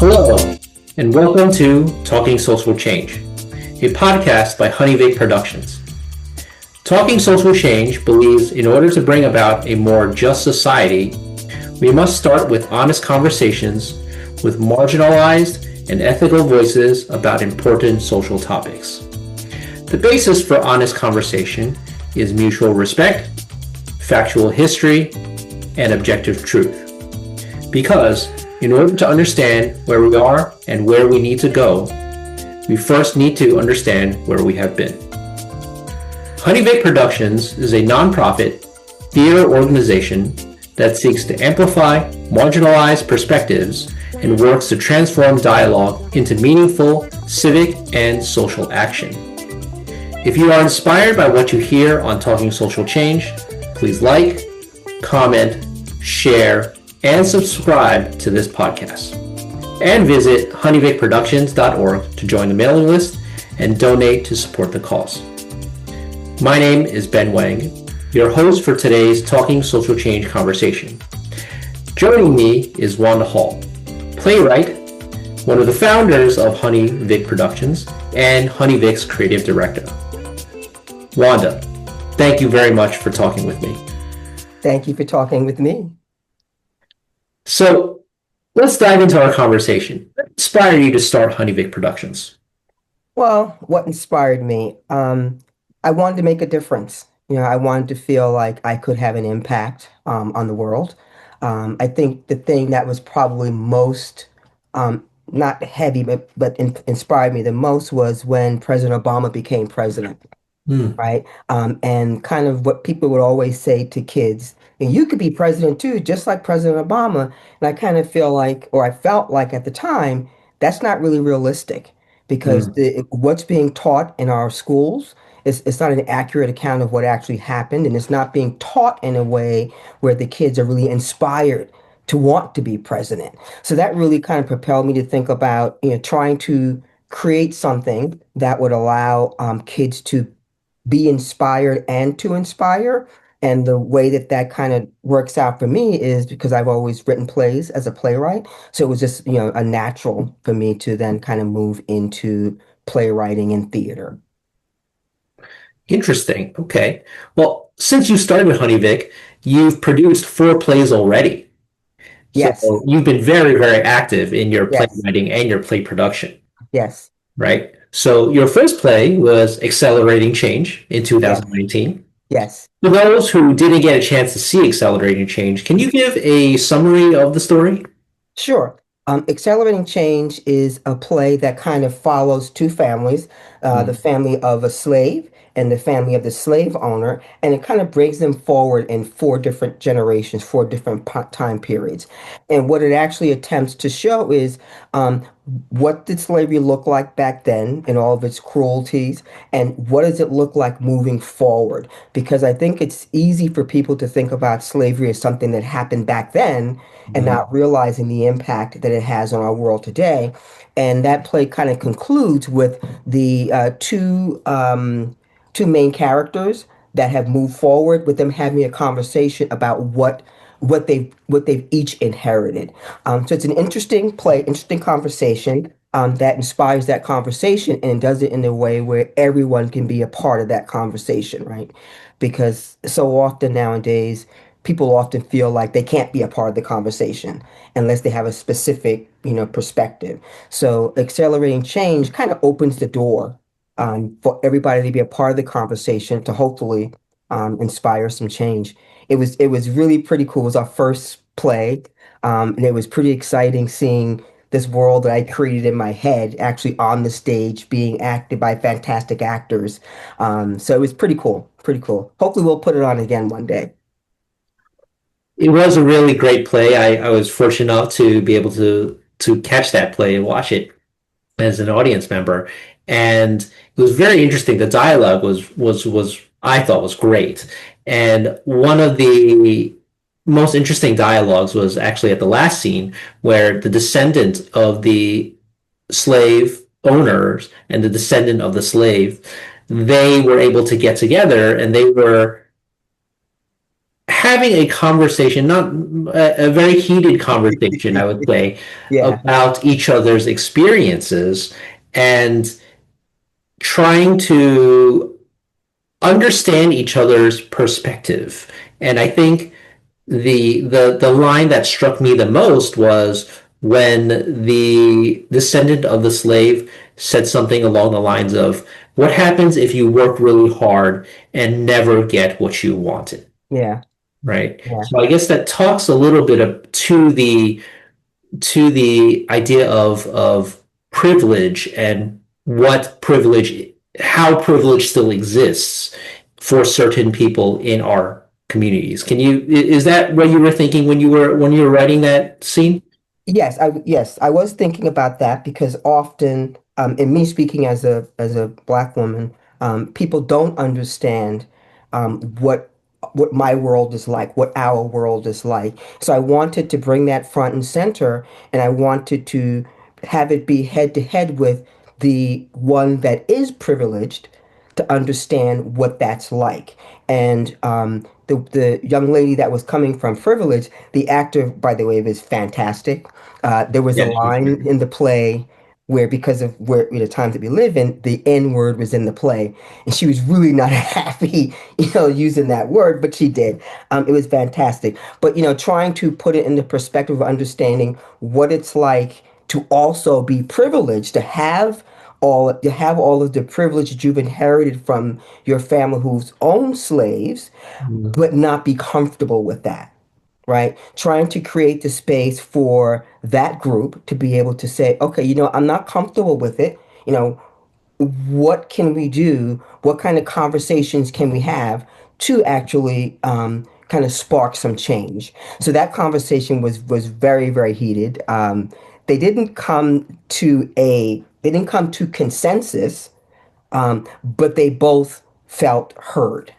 Hello, and welcome to Talking Social Change, a podcast by HoneyVic Productions. Talking Social Change believes in order to bring about a more just society, we must start with honest conversations with marginalized and ethical voices about important social topics. The basis for honest conversation is mutual respect, factual history, and objective truth. Because in order to understand where we are and where we need to go, we first need to understand where we have been. HoneyVic Productions is a nonprofit theater organization that seeks to amplify marginalized perspectives and works to transform dialogue into meaningful civic and social action. If you are inspired by what you hear on Talking Social Change, please like, comment, share, and subscribe to this podcast. And visit honeyvicproductions.org to join the mailing list and donate to support the cause. My name is Ben Wang, your host for today's Talking Social Change conversation. Joining me is Juanda Hall, playwright, one of the founders of HoneyVic Productions, and HoneyVic's creative director. Juanda, thank you very much for talking with me. Thank you for talking with me. So let's dive into our conversation. What inspired you to start HoneyVic Productions? Well, what inspired me? I wanted to make a difference. I wanted to feel like I could have an impact on the world. I think the thing that was probably most, not heavy, but inspired me the most was when President Obama became president. Right? And kind of what people would always say to kids, and you could be president too, just like President Obama. And I kind of feel like, or I felt like at the time, that's not really realistic because what's being taught in our schools it's not an accurate account of what actually happened. And it's not being taught in a way where the kids are really inspired to want to be president. So that really kind of propelled me to think about, trying to create something that would allow kids to be inspired and to inspire. And the way that kind of works out for me is because I've always written plays as a playwright. So it was just, a natural for me to then kind of move into playwriting and theater. Interesting. Okay. Well, since you started with HoneyVic, you've produced 4 plays already. Yes. So you've been very, very active in your Yes. playwriting and your play production. Yes. Right? So your first play was Accelerating Change in 2019. Yes. For those who didn't get a chance to see Accelerating Change, can you give a summary of the story? Sure. Accelerating Change is a play that kind of follows 2 families, the family of a slave and the family of the slave owner, and it kind of brings them forward in 4 different generations, 4 different time periods. And what it actually attempts to show is what did slavery look like back then and all of its cruelties, and what does it look like moving forward? Because I think it's easy for people to think about slavery as something that happened back then and not realizing the impact that it has on our world today. And that play kind of concludes with the two main characters that have moved forward with them having a conversation about what they've each inherited. So it's an interesting play, interesting conversation that inspires that conversation and does it in a way where everyone can be a part of that conversation, right? Because so often nowadays, people often feel like they can't be a part of the conversation unless they have a specific, perspective. So accelerating change kind of opens the door for everybody to be a part of the conversation to hopefully inspire some change. It was really pretty cool. It was our first play, and it was pretty exciting seeing this world that I created in my head actually on the stage being acted by fantastic actors. So it was pretty cool, pretty cool. Hopefully we'll put it on again one day. It was a really great play. I was fortunate enough to be able to catch that play and watch it as an audience member. And it was very interesting. The dialogue was I thought was great. And one of the most interesting dialogues was actually at the last scene where the descendant of the slave owners and the descendant of the slave, they were able to get together and they were having a conversation, not a very heated conversation, I would say, Yeah, about each other's experiences and trying to understand each other's perspective. And I think the line that struck me the most was when the descendant of the slave said something along the lines of, "What happens if you work really hard and never get what you wanted?" yeah, Right. yeah, So I guess that talks a little bit to the idea of privilege and what privilege, how privilege still exists for certain people in our communities. Is that what you were thinking when you were writing that scene? yes, I was thinking about that because often, in me speaking as a black woman, people don't understand what my world is like, what our world is like. So I wanted to bring that front and center, and I wanted to have it be head to head with the one that is privileged to understand what that's like. And the young lady that was coming from privilege, the actor, by the way, was fantastic. There was a Yeah, she's line great. in the play where, because of where the times that we live in, the N word was in the play, and she was really not happy, using that word, but she did. It was fantastic. But trying to put it in the perspective of understanding what it's like to also be privileged, to have all of the privilege that you've inherited from your family who's owned slaves, Mhm. but not be comfortable with that, right? Trying to create the space for that group to be able to say, okay, I'm not comfortable with it. You know, what can we do? What kind of conversations can we have to actually kind of spark some change? So that conversation was very, very heated. They didn't come to consensus, but they both felt heard,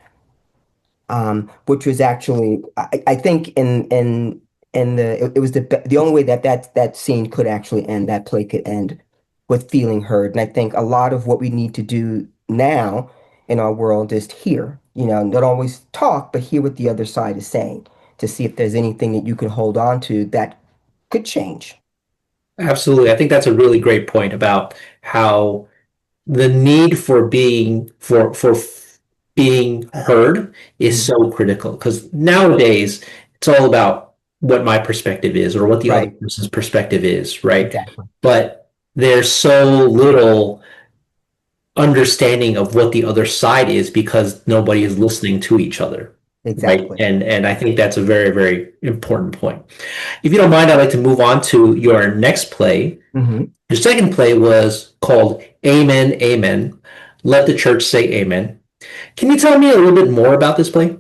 which was actually, I think, in it was the only way that scene could actually end, that play could end with feeling heard. And I think a lot of what we need to do now in our world is to hear, not always talk, but hear what the other side is saying to see if there's anything that you can hold on to that could change. Absolutely. I think that's a really great point about how the need for being heard is Mhm. so critical because nowadays it's all about what my perspective is or what the other Right. person's perspective is, right? Exactly. But there's so little understanding of what the other side is because nobody is listening to each other, right? Exactly. And I think that's a very, very important point. If you don't mind, I'd like to move on to your next play. Hmm. Your second play was called Amen, Amen. Let the church say amen. Can you tell me a little bit more about this play?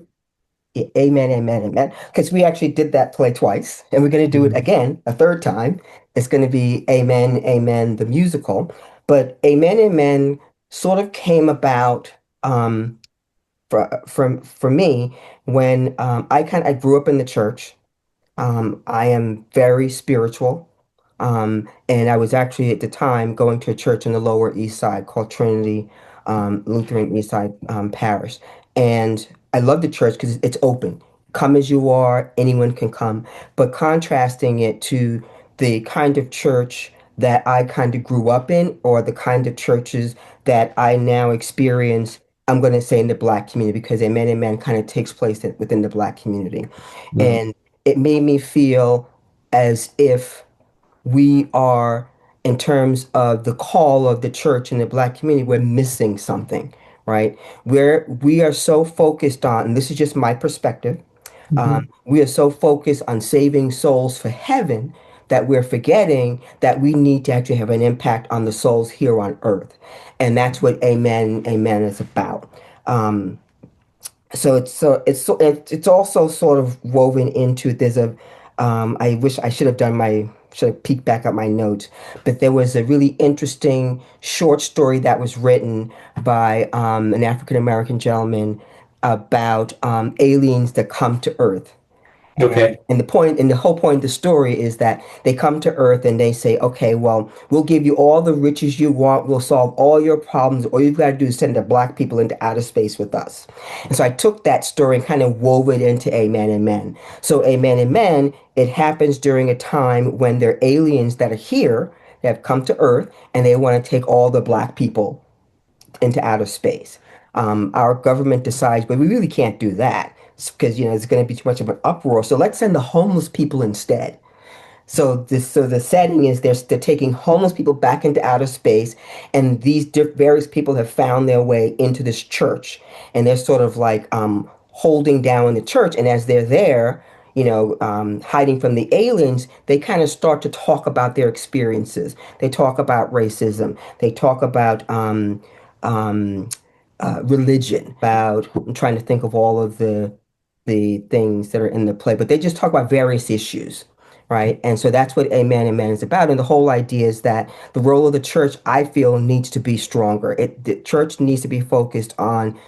Amen, amen, amen. Because we actually did that play twice, and we're going to do it Mhm. again a third time. It's going to be Amen, Amen, the musical. But Amen, Amen sort of came about for me when I grew up in the church. I am very spiritual. And I was actually at the time going to a church on the Lower East Side called Trinity Lutheran East Side Parish. And I love the church because it's open. Come as you are, anyone can come. But contrasting it to the kind of church that I kind of grew up in, or the kind of churches that I now experience, I'm going to say in the Black community, because Amen Amen kind of takes place within the Black community. Mhm. And it made me feel as if we are, in terms of the call of the church and the Black community, we're missing something, right? Where we are so focused on, and this is just my perspective, Mhm. we are so focused on saving souls for heaven that we're forgetting that we need to actually have an impact on the souls here on earth. And that's what Amen, Amen is about. Um, it's also sort of woven into, there's a I wish I should have peeked back at my notes, but there was a really interesting short story that was written by an African American gentleman about aliens that come to Earth. Okay. And the whole point of the story is that they come to Earth and they say, okay, well, we'll give you all the riches you want. We'll solve all your problems. All you've got to do is send the black people into outer space with us. And so I took that story and kind of wove it into A Man and Men. So A Man and Men, it happens during a time when there are aliens that are here that have come to Earth and they want to take all the black people into outer space. Our government decides, but we really can't do that because it's going to be too much of an uproar. So let's send the homeless people instead. So the setting is they're taking homeless people back into outer space, and these various people have found their way into this church, and they're sort of like holding down the church. And as they're there, hiding from the aliens, they kind of start to talk about their experiences. They talk about racism. They talk about um, religion. About I'm trying to think of all of the things that are in the play, but they just talk about various issues, right? And so that's what A Man and Man is about. And the whole idea is that the role of the church, I feel, needs to be stronger. The church needs to be focused on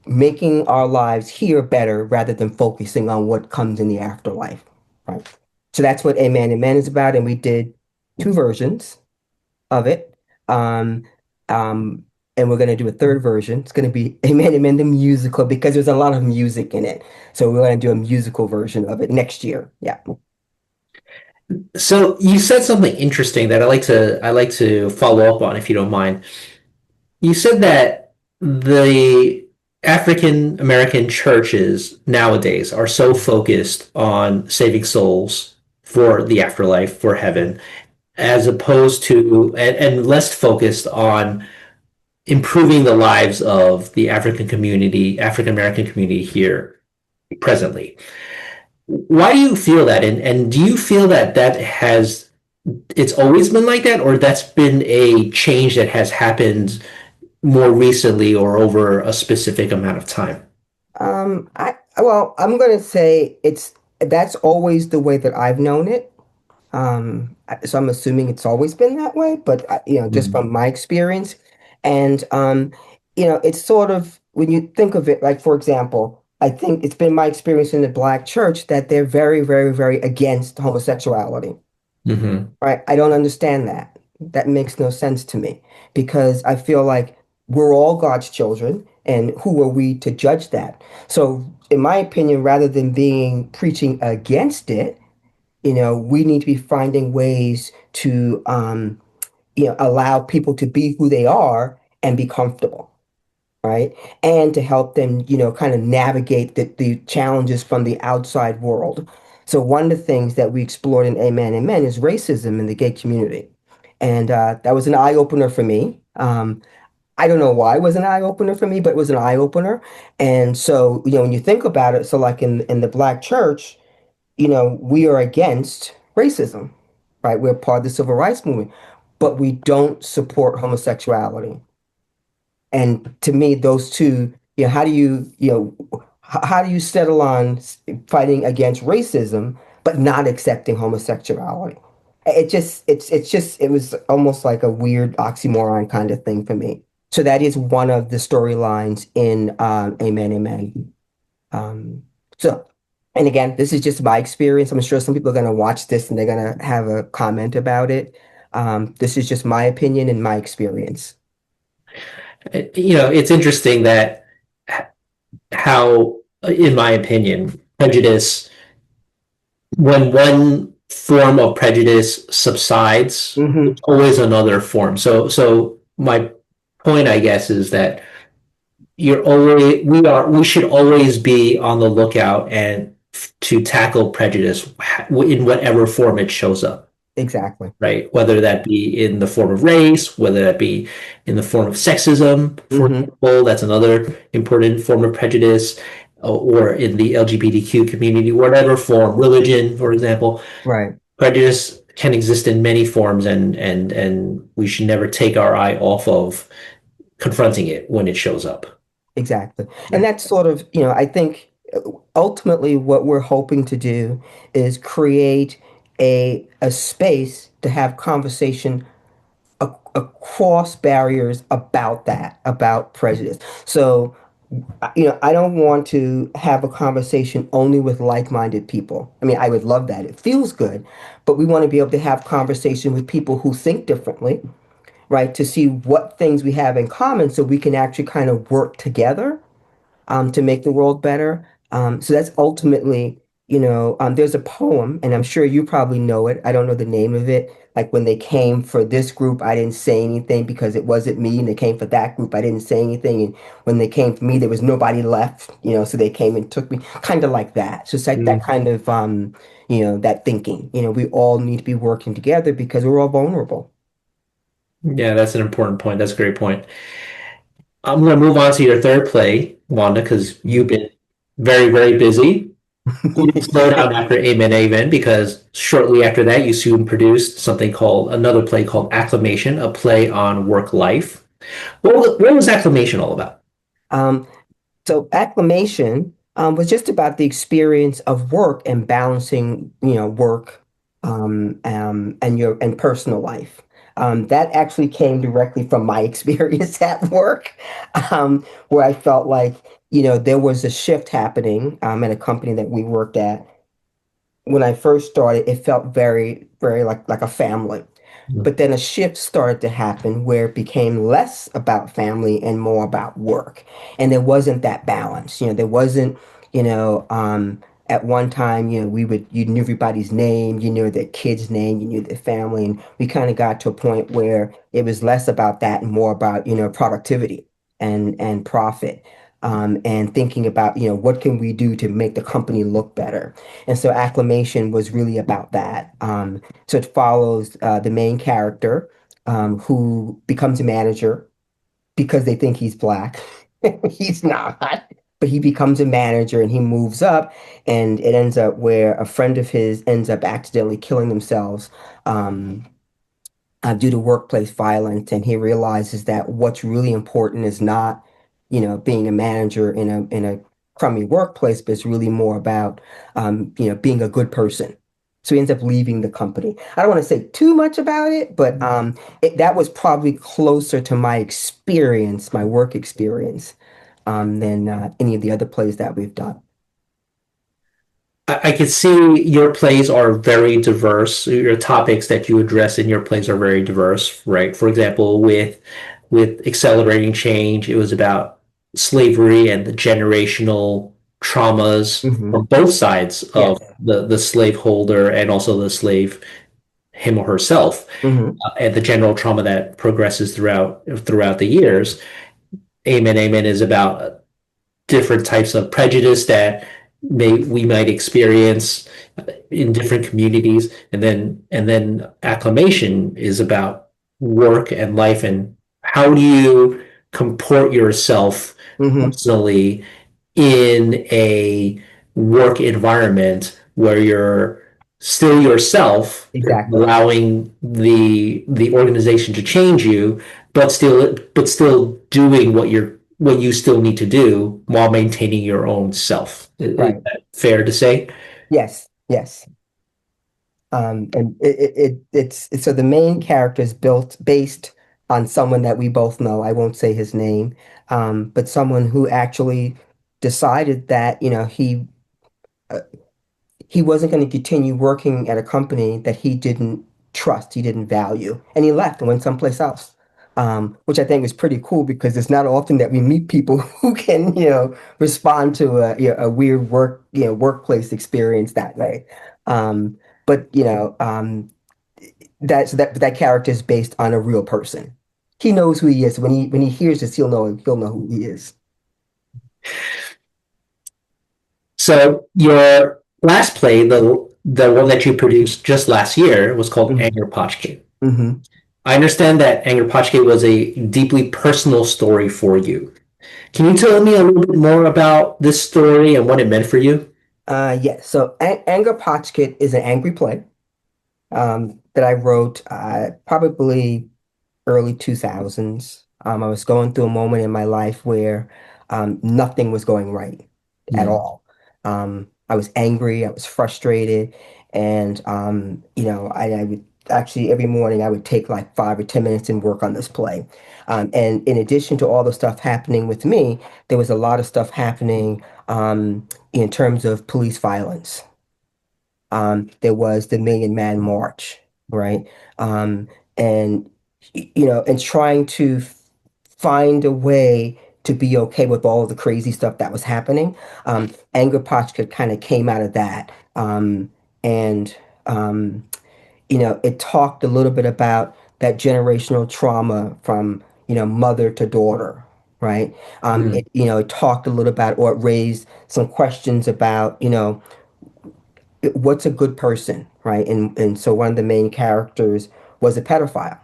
making our lives here better rather than focusing on what comes in the afterlife, right? So that's what A Man and Man is about. And we did two versions of it. Um, um, and we're going to do a third version. It's going to be A Man and Man the musical because there's a lot of music in it. So we're going to do a musical version of it next year. Yeah. So you said something interesting that I like to follow up on if you don't mind. You said that the African American churches nowadays are so focused on saving souls for the afterlife, for heaven, as opposed to and less focused on improving the lives of the African American community here presently. Why do you feel that? And do you feel that it's always been like that, or that's been a change that has happened more recently or over a specific amount of time? I'm going to say that's always the way that I've known it. So I'm assuming it's always been that way, but just Mhm. from my experience, and it's sort of when you think of it, like for example, I think it's been my experience in the Black church that they're very, very, very against homosexuality. Hmm. Right? I don't understand that. That makes no sense to me because I feel like we're all God's children, and who are we to judge that? So, in my opinion, rather than being preaching against it, we need to be finding ways to, allow people to be who they are and be comfortable, right? And to help them, kind of navigate the challenges from the outside world. So one of the things that we explored in A Man and Men is racism in the gay community. And that was an eye opener for me. I don't know why it was an eye opener for me, but it was an eye opener. And so, when you think about it, so like in the Black church, we are against racism, right? We're part of the civil rights movement, but we don't support homosexuality. And to me, those two, how do how do you settle on fighting against racism but not accepting homosexuality? It was almost like a weird oxymoron kind of thing for me. So that is one of the storylines in Amen, Amen. Um, so, and again, this is just my experience. I'm sure some people are going to watch this and they're going to have a comment about it. This is just my opinion and my experience. It's interesting that how, in my opinion, prejudice, when one form of prejudice subsides, Hmm. there's always another form. So my point, I guess, is that we should always be on the lookout and to tackle prejudice in whatever form it shows up, Exactly. right? Whether that be in the form of race, whether that be in the form of sexism, for Hmm. example, that's another important form of prejudice, or in the LGBTQ community, whatever form, religion, for example, Right. prejudice can exist in many forms, and we should never take our eye off of confronting it when it shows up. Exactly. And that's sort of, I think ultimately what we're hoping to do is create a space to have conversation across barriers about that, about prejudice. So I don't want to have a conversation only with like-minded people. I mean, I would love that. It feels good, but we want to be able to have conversation with people who think differently, right? To see what things we have in common so we can actually kind of work together to make the world better. So that's ultimately, there's a poem, and I'm sure you probably know it. I don't know the name of it. Like when they came for this group, I didn't say anything because it wasn't me, and they came for that group, I didn't say anything. And when they came for me, there was nobody left, so they came and took me, kind of like that. So it's like that kind of, that thinking. We all need to be working together because we're all vulnerable. Yeah, that's an important point. That's a great point. I'm going to move on to your third play, Wanda, because you've been very, very busy. You didn't slow down after Amen, Amen, because shortly after that, you soon produced something called another play called Acclamation, a play on work life. What was Acclamation all about? Um, So acclimation was just about the experience of work and balancing, work and personal life. That actually came directly from my experience at work, where I felt like, there was a shift happening at a company that we worked at. When I first started, it felt very, very like a family. But then a shift started to happen where it became less about family and more about work. And there wasn't that balance. There wasn't, at one time, you knew everybody's name, you knew their kid's name, you knew their family. And we kind of got to a point where it was less about that and more about, productivity and profit. And thinking about, what can we do to make the company look better? And so acclamation was really about that. So it follows the main character who becomes a manager because they think he's black. He's not, but he becomes a manager and he moves up, and it ends up where a friend of his ends up accidentally killing themselves um, due to workplace violence, and he realizes that what's really important is not, being a manager in a crummy workplace, but it's really more about, being a good person. So he ends up leaving the company. I don't want to say too much about it, but that was probably closer to my experience, my work experience, than any of the other plays that we've done. I can see your plays are very diverse. Your topics that you address in your plays are very diverse, right? For example, with Accelerating Change, it was about slavery and the generational traumas Hmm. from both sides of Yes. the slaveholder and also the slave, him or herself, Hmm. and the general trauma that progresses throughout the years. Amen, Amen is about different types of prejudice that we might experience in different communities, and then acclamation is about work and life and how do you comport yourself Hmm. personally in a work environment where you're still yourself, you're Exactly. allowing the organization to change you, but still doing what you still need to do while maintaining your own self. Is Right. that fair to say? Yes. Yes. And it's so the main character is built based on someone that we both know. I won't say his name, but someone who actually decided that, uh, he wasn't going to continue working at a company that he didn't trust, he didn't value, and he left and went someplace else. Which I think is pretty cool because it's not often that we meet people who can, respond to a weird workplace experience that way. Um, but that character is based on a real person. He knows who he is. When he hears this, he'll know who he is. So your last play, the one that you produced just last year, was called Hmm. Anger Potchkin. Hmm. I understand that Anger Potchkin was a deeply personal story for you. Can you tell me a little bit more about this story and what it meant for you? Yes. So Anger Potchkit is an angry play that I wrote probably early 2000s. I was going through a moment in my life where nothing was going right at Mm. all. I was angry, I was frustrated, and I would actually every morning I would take like 5 or 10 minutes and work on this play. And in addition to all the stuff happening with me, there was a lot of stuff happening in terms of police violence. There was the Million Man March, right? Um, and and trying to find a way to be okay with all of the crazy stuff that was happening. Anger Potchka kind of came out of that. And it talked a little bit about that generational trauma from, mother to daughter, right? Mm. It talked a little about, or it raised some questions about, what's a good person, right? And so one of the main characters was a pedophile,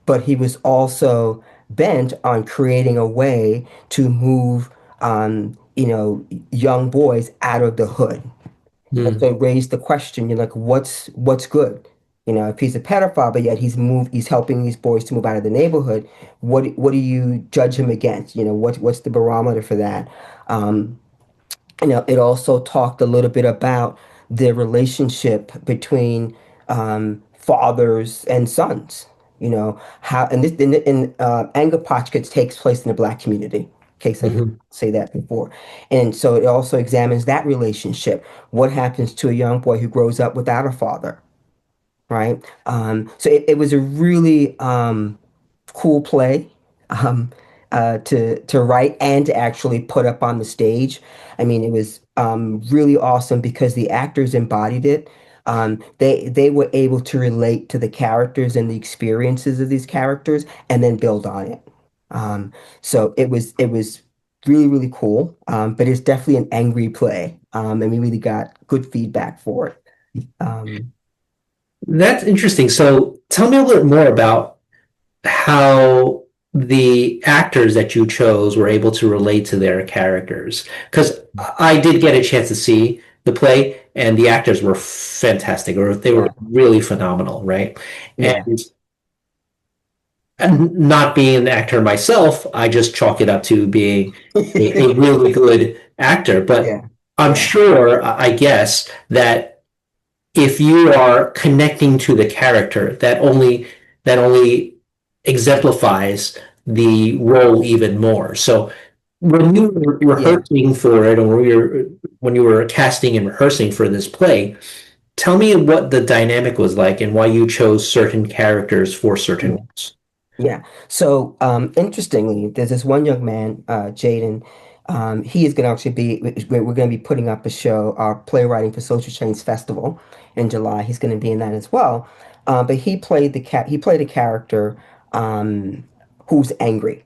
but he was also bent on creating a way to move, young boys out of the hood. And Mm. so it raised the question, like, what's good? If he's a pedophile, but yet he's helping these boys to move out of the neighborhood, what do you judge him against? What's the barometer for that? Um, it also talked a little bit about the relationship between fathers and sons. How and this in Anger Potchkits takes place in the Black community. In case I didn't Mhm. say that before, and so it also examines that relationship. What happens to a young boy who grows up without a father, right? So it was a really cool play um, to write and to actually put up on the stage. I mean, it was really awesome because the actors embodied it. They were able to relate to the characters and the experiences of these characters and then build on it. Um, so it was really really cool. But it's definitely an angry play, and we really got good feedback for it. Um, That's interesting. So tell me a little bit more about how the actors that you chose were able to relate to their characters. Because I did get a chance to see the play, and the actors were fantastic, or they were yeah, really phenomenal, right? yeah, And not being an actor myself, I just chalk it up to being a really good actor. But yeah, I'm yeah, sure, I guess, that if you are connecting to the character, that only exemplifies the role even more. So when you were yeah. rehearsing for it, or when you were casting and rehearsing for this play, tell me what the dynamic was like and why you chose certain characters for certain Yeah. roles. Yeah. So, interestingly, there's this one young man, Jaden. He is going to actually we're going to be putting up a show, our Playwriting for Social Change Festival in July. He's going to be in that as well. But he played a character, who's angry,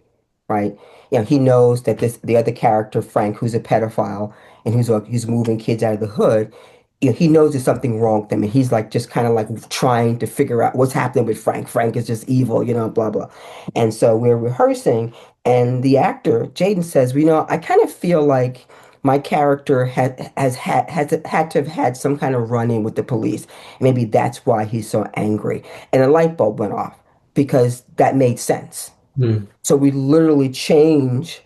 right? He knows that the other character, Frank, who's a pedophile and who's moving kids out of the hood, he knows there's something wrong with him, and he's like just kind of like trying to figure out what's happening with Frank. Frank is just evil, blah blah. And so we're rehearsing, and the actor Jaden says, I kind of feel like my character has had to have had some kind of run-in with the police. Maybe that's why he's so angry. And a light bulb went off because that made sense. Hmm. So we literally change,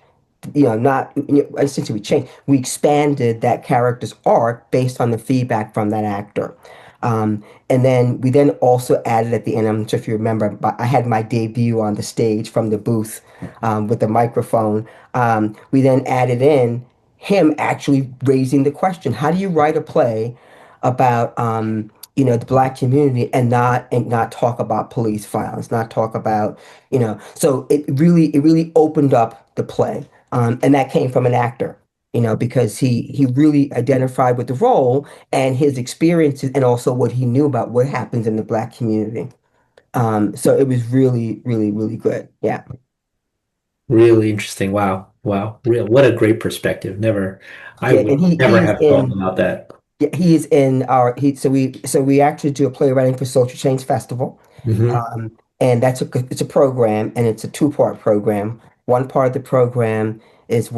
not essentially we changed, we expanded that character's arc based on the feedback from that actor. And then we then also added at the end, I'm not sure if you remember, but I had my debut on the stage from the booth with the microphone. We then added in him actually raising the question, how do you write a play about the Black community and not talk about police violence, not talk about, so it really opened up the play. And that came from an actor, because he really identified with the role and his experiences and also what he knew about what happens in the Black community. So it was really, really, really good. Yeah. Really interesting. Wow. Wow. Real. What a great perspective. I Yeah. would And he never he's have thought in about that. yeah, he's in our he so we actually do a playwriting for Social Change Festival. Hmm. And it's a program, and it's a two-part program. One part of the program is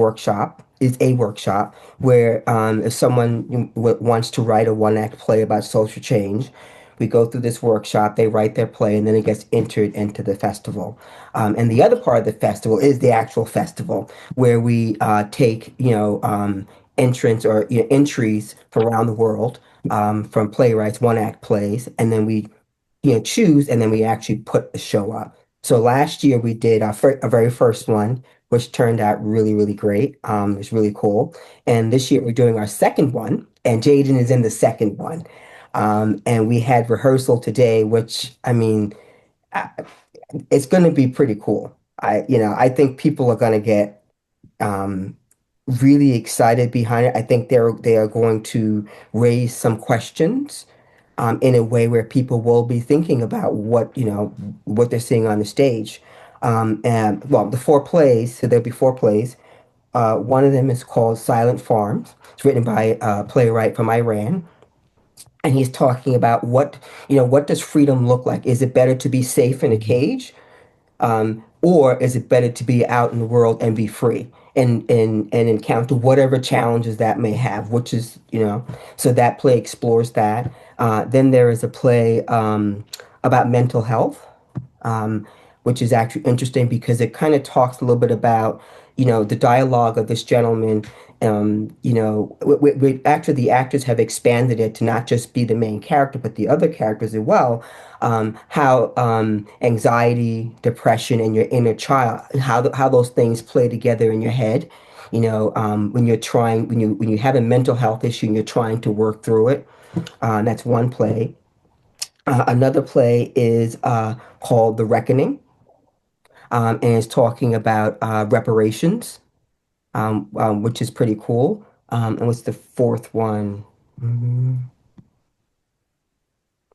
a workshop where if someone wants to write a one-act play about social change, we go through this workshop, they write their play, and then it gets entered into the festival. And the other part of the festival is the actual festival where we take, entrants or entries from around the world, from playwrights, one-act plays, and then we choose, and then we actually put the show up. So last year we did our very first one, which turned out really, really great. It's really cool. And this year we're doing our second one, and Jaden is in the second one. And we had rehearsal today, which I mean, I- it's going to be pretty cool. I think people are going to get um, really excited behind it. I think they are going to raise some questions in a way where people will be thinking about what they're seeing on the stage. And well, the four plays, so there'll be four plays. One of them is called Silent Farms. It's written by a playwright from Iran. And he's talking about what does freedom look like? Is it better to be safe in a cage, or is it better to be out in the world and be free and encounter whatever challenges that may have, which is, so that play explores that. Then there is a play about mental health, um, which is actually interesting because it kind of talks a little bit about, the dialogue of this gentleman. Actually, the actors have expanded it to not just be the main character, but the other characters as well. How anxiety, depression, and your inner child, how those things play together in your head. When you have a mental health issue and you're trying to work through it. That's one play. Another play is called The Reckoning, and it's talking about reparations, which is pretty cool. And what's the fourth one? Mhm.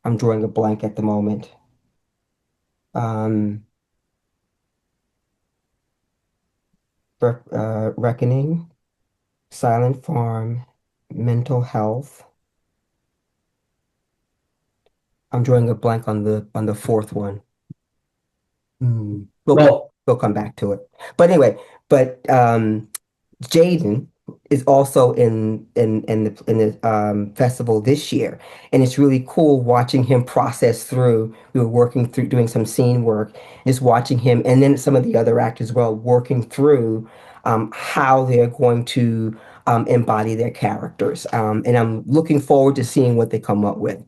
I'm drawing a blank at the moment. Um, Reckoning, Silent Farm, Mental Health. I'm drawing a blank on the fourth one. We'll come Well, we'll come back to it. But anyway, but Jaden is also in the festival this year, and it's really cool watching him process through. We were working through doing some scene work, just watching him, and then some of the other actors as well working through how they're going to embody their characters. And I'm looking forward to seeing what they come up with.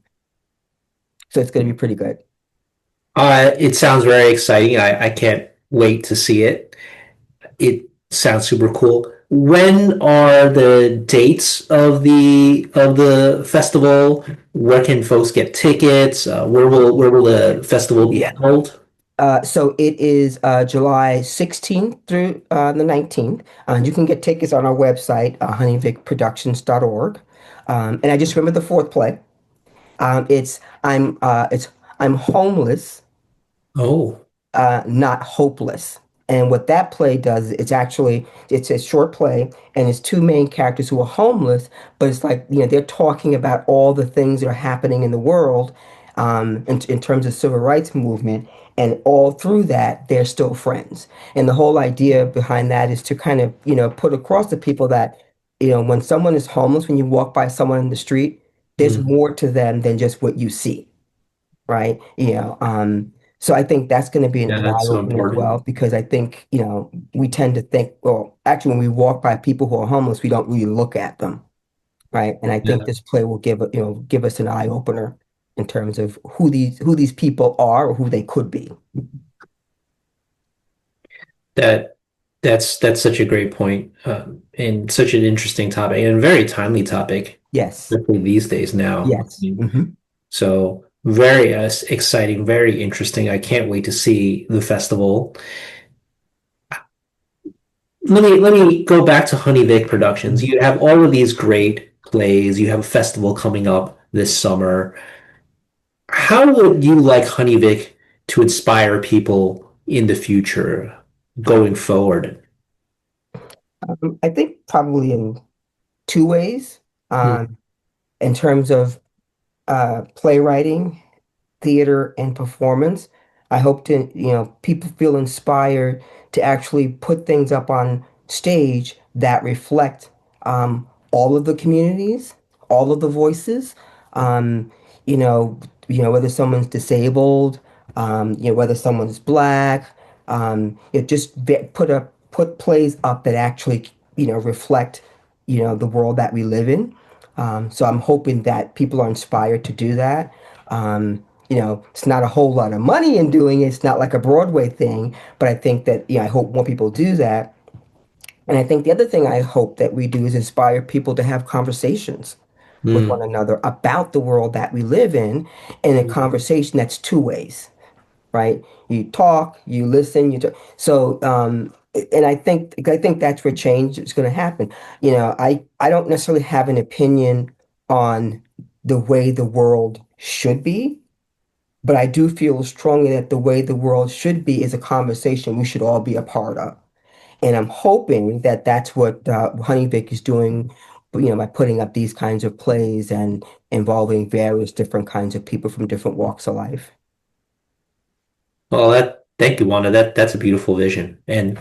So it's going to be pretty good. it sounds very exciting. I can't wait to see it. It sounds super cool. When are the dates of the festival? Where can folks get tickets? Where will the festival be Yeah. held? So it is July 16th through the 19th. You can get tickets on our website, honeyvicproductions.org. And I just remembered the fourth play. It's I'm homeless, Oh, not hopeless. And what that play does, it's a short play, and it's two main characters who are homeless, but it's like, they're talking about all the things that are happening in the world, in terms of civil rights movement, and all through that, they're still friends. And the whole idea behind that is to kind of, put across to people that, when someone is homeless, when you walk by someone in the street, there's mm. more to them than just what you see, right? So I think that's going to be Yeah, an eye that's so opener as important. well, because I think, we tend to think, well, actually, when we walk by people who are homeless, we don't really look at them, right? And I think Yeah, this play will give us an eye opener in terms of who these people are or who they could be. that that's such a great point, and such an interesting topic and a very timely topic, Yes, especially these days now. yes. So very exciting, very interesting. I can't wait to see the festival. Let me go back to HoneyVic Productions. Mhm. You have all of these great plays. You have a festival coming up this summer. How would you like HoneyVic to inspire people in the future going forward? I think probably in two ways, Hmm. in terms of playwriting, theater, and performance. I hope to, people feel inspired to actually put things up on stage that reflect all of the communities, all of the voices. Um, you know, whether someone's disabled, whether someone's black. Put plays up that actually, reflect, the world that we live in. So I'm hoping that people are inspired to do that. it's not a whole lot of money in doing it. It's not like a Broadway thing, but I think that, I hope more people do that. And I think the other thing I hope that we do is inspire people to have conversations with one Mm. another about the world that we live in a conversation that's two ways, right? You talk, you listen, you talk. So, and I think that's where change is going to happen. I don't necessarily have an opinion on the way the world should be, but I do feel strongly that the way the world should be is a conversation we should all be a part of. And I'm hoping that that's what HoneyVic is doing, by putting up these kinds of plays and involving various different kinds of people from different walks of life. Well, thank you, Wanda. That's a beautiful vision. And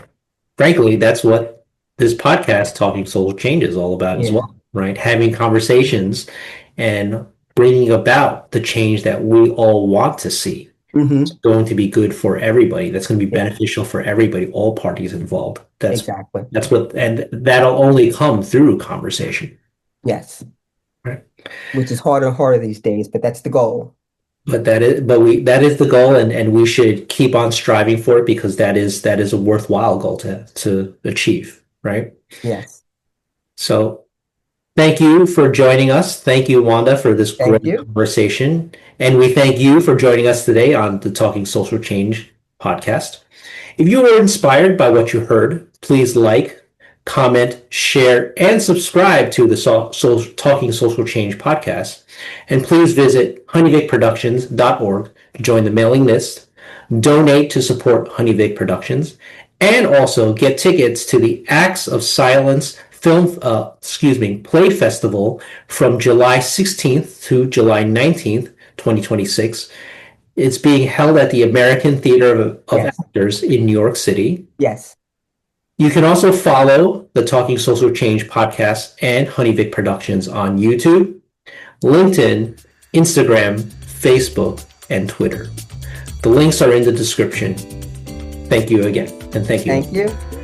frankly, that's what this podcast, Talking Social Change, is all about as Yeah. well, right? Having conversations and bringing about the change that we all want to see. It's Hmm. going to be good for everybody. That's going to be Yeah, beneficial for everybody, all parties involved. exactly. And that'll only come through conversation, Yes. right? Which is harder and harder these days, but that's the goal. That is the goal, and we should keep on striving for it because that is a worthwhile goal to achieve, right? Yes. So thank you for joining us. Thank you, Wanda, for this Thank great you. conversation. And we thank you for joining us today on the Talking Social Change podcast. If you were inspired by what you heard, please like, comment, share, and subscribe to the Talking Social Change podcast. And please visit honeyvicproductions.org to join the mailing list, donate to support HoneyVic Productions, and also get tickets to the Acts of Silence Play Festival from July 16th to July 19th, 2026. It's being held at the American Theater of Yes. Actors in New York City. Yes. You can also follow the Talking Social Change podcast and HoneyVic Productions on YouTube, LinkedIn, Instagram, Facebook, and Twitter. The links are in the description. Thank you again, and thank you. Thank you.